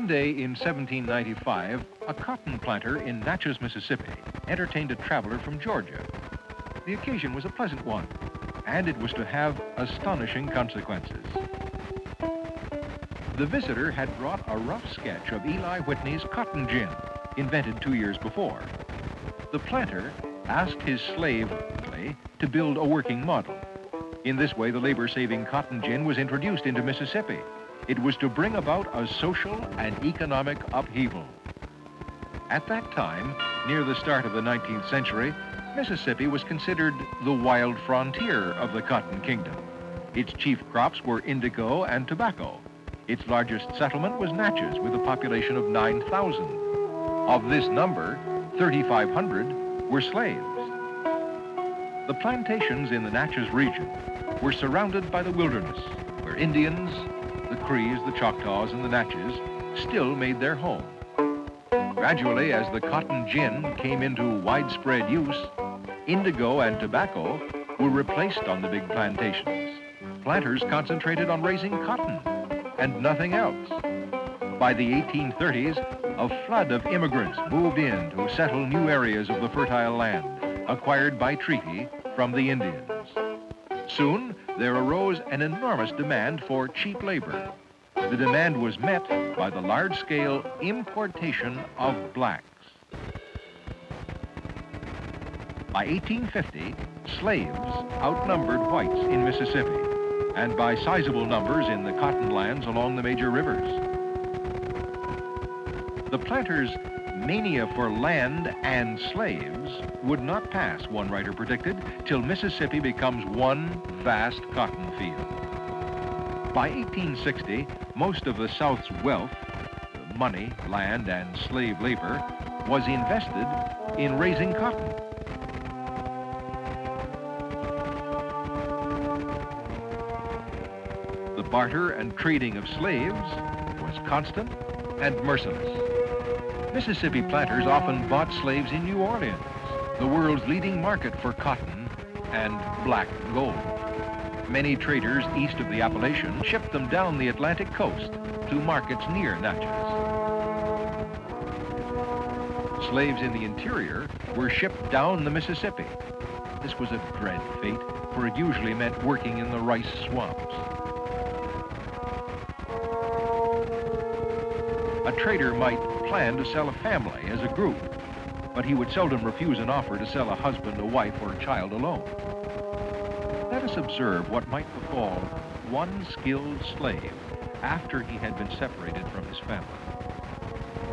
One day in 1795, a cotton planter in Natchez, Mississippi, entertained a traveler from Georgia. The occasion was a pleasant one, and it was to have astonishing consequences. The visitor had brought a rough sketch of Eli Whitney's cotton gin, invented 2 years before. The planter asked his slave to build a working model. In this way, the labor-saving cotton gin was introduced into Mississippi. It was to bring about a social and economic upheaval. At that time, near the start of the 19th century, Mississippi was considered the wild frontier of the cotton kingdom. Its chief crops were indigo and tobacco. Its largest settlement was Natchez, with a population of 9,000. Of this number, 3,500 were slaves. The plantations in the Natchez region were surrounded by the wilderness, where Indians, the Crees, the Choctaws, and the Natchez still made their home. Gradually, as the cotton gin came into widespread use, indigo and tobacco were replaced on the big plantations. Planters concentrated on raising cotton and nothing else. By the 1830s, a flood of immigrants moved in to settle new areas of the fertile land acquired by treaty from the Indians. Soon, there arose an enormous demand for cheap labor. The demand was met by the large-scale importation of blacks. By 1850, slaves outnumbered whites in Mississippi, and by sizable numbers in the cotton lands along the major rivers. The planters' mania for land and slaves would not pass, one writer predicted, till Mississippi becomes one vast cotton field. By 1860, most of the South's wealth, money, land, and slave labor, was invested in raising cotton. The barter and trading of slaves was constant and merciless. Mississippi planters often bought slaves in New Orleans, the world's leading market for cotton and black gold. Many traders east of the Appalachian shipped them down the Atlantic coast to markets near Natchez. Slaves in the interior were shipped down the Mississippi. This was a dread fate, for it usually meant working in the rice swamps. A trader might plan to sell a family as a group, but he would seldom refuse an offer to sell a husband, a wife, or a child alone. Let us observe what might befall one skilled slave after he had been separated from his family.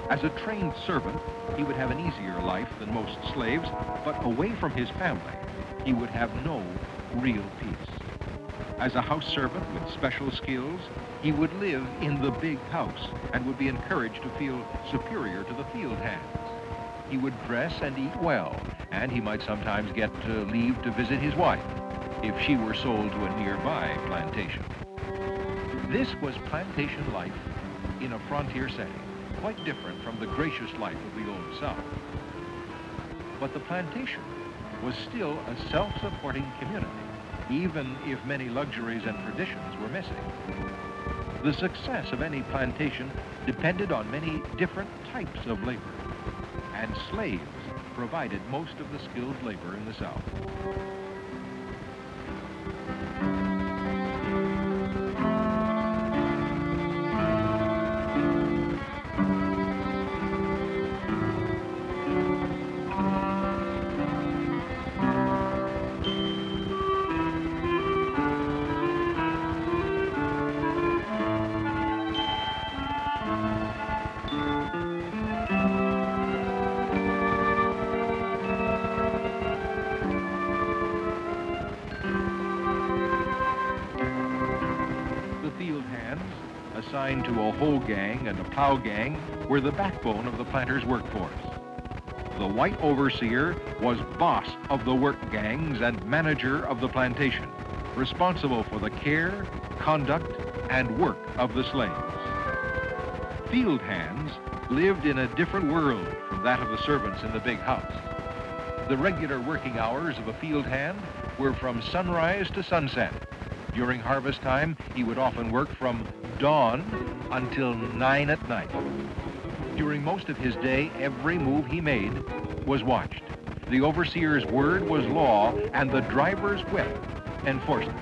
As a trained servant, he would have an easier life than most slaves, but away from his family, he would have no real peace. As a house servant with special skills, he would live in the big house and would be encouraged to feel superior to the field hands. He would dress and eat well, and he might sometimes get leave to visit his wife if she were sold to a nearby plantation. This was plantation life in a frontier setting, quite different from the gracious life of the Old South. But the plantation was still a self-supporting community, even if many luxuries and traditions were missing. The success of any plantation depended on many different types of labor, and slaves provided most of the skilled labor in the South. Assigned to a hoe gang and a plow gang were the backbone of the planter's workforce. The white overseer was boss of the work gangs and manager of the plantation, responsible for the care, conduct, and work of the slaves. Field hands lived in a different world from that of the servants in the big house. The regular working hours of a field hand were from sunrise to sunset. During harvest time, he would often work from dawn until 9 at night. During most of his day, every move he made was watched. The overseer's word was law, and the driver's whip enforced it.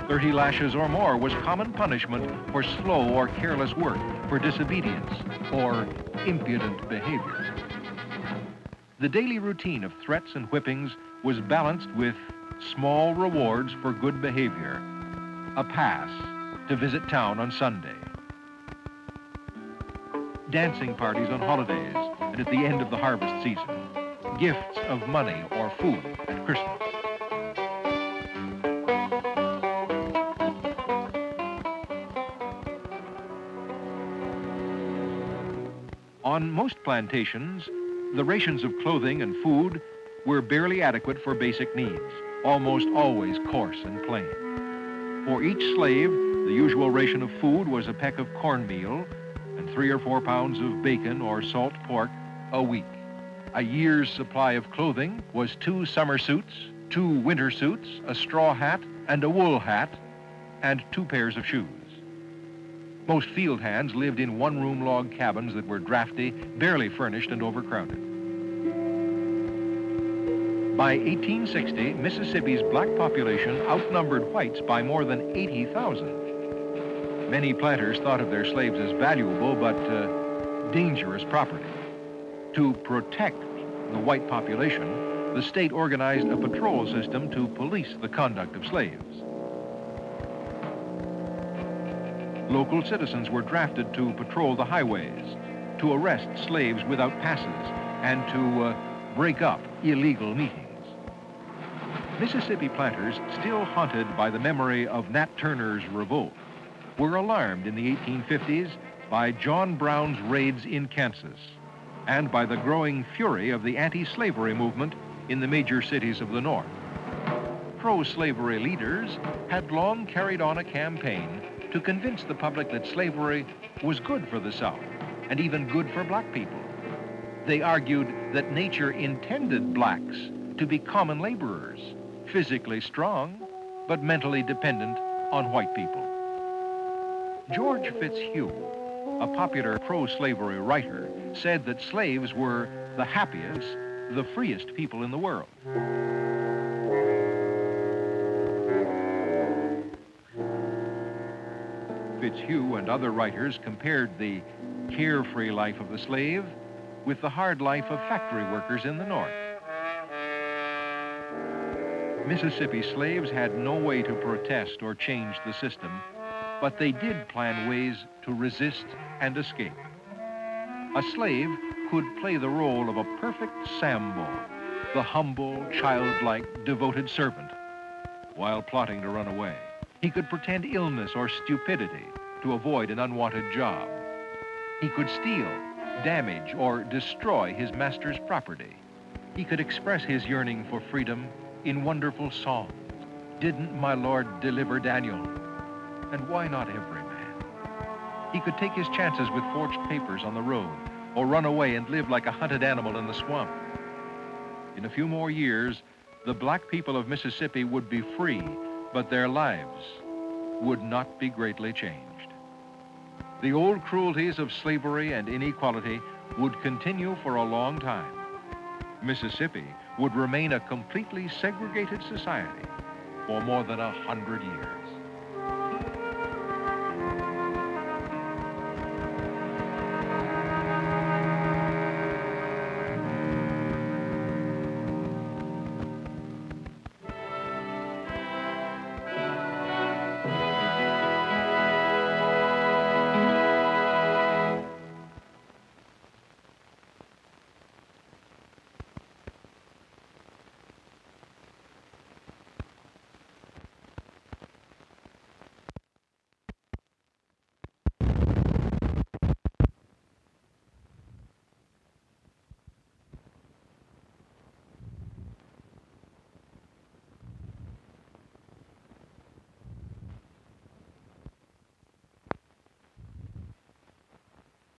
30 lashes or more was common punishment for slow or careless work, for disobedience, or impudent behavior. The daily routine of threats and whippings was balanced with small rewards for good behavior, a pass to visit town on Sunday, dancing parties on holidays, and at the end of the harvest season, gifts of money or food at Christmas. On most plantations, the rations of clothing and food were barely adequate for basic needs, almost always coarse and plain. For each slave, the usual ration of food was a peck of cornmeal and 3 or 4 pounds of bacon or salt pork a week. A year's supply of clothing was 2 summer suits, 2 winter suits, a straw hat and a wool hat, and 2 pairs of shoes. Most field hands lived in one-room log cabins that were drafty, barely furnished, and overcrowded. By 1860, Mississippi's black population outnumbered whites by more than 80,000. Many planters thought of their slaves as valuable but dangerous property. To protect the white population, the state organized a patrol system to police the conduct of slaves. Local citizens were drafted to patrol the highways, to arrest slaves without passes, and to break up illegal meetings. Mississippi planters, still haunted by the memory of Nat Turner's revolt, were alarmed in the 1850s by John Brown's raids in Kansas and by the growing fury of the anti-slavery movement in the major cities of the North. Pro-slavery leaders had long carried on a campaign to convince the public that slavery was good for the South and even good for black people. They argued that nature intended blacks to be common laborers, physically strong, but mentally dependent on white people. George Fitzhugh, a popular pro-slavery writer, said that slaves were the happiest, the freest people in the world. Fitzhugh and other writers compared the carefree life of the slave with the hard life of factory workers in the North. Mississippi slaves had no way to protest or change the system, but they did plan ways to resist and escape. A slave could play the role of a perfect Sambo, the humble, childlike, devoted servant, while plotting to run away. He could pretend illness or stupidity to avoid an unwanted job. He could steal, damage, or destroy his master's property. He could express his yearning for freedom in wonderful songs. Didn't my Lord deliver Daniel? And why not every man? He could take his chances with forged papers on the road, or run away and live like a hunted animal in the swamp. In a few more years, the black people of Mississippi would be free, but their lives would not be greatly changed. The old cruelties of slavery and inequality would continue for a long time. Mississippi would remain a completely segregated society for more than 100 years.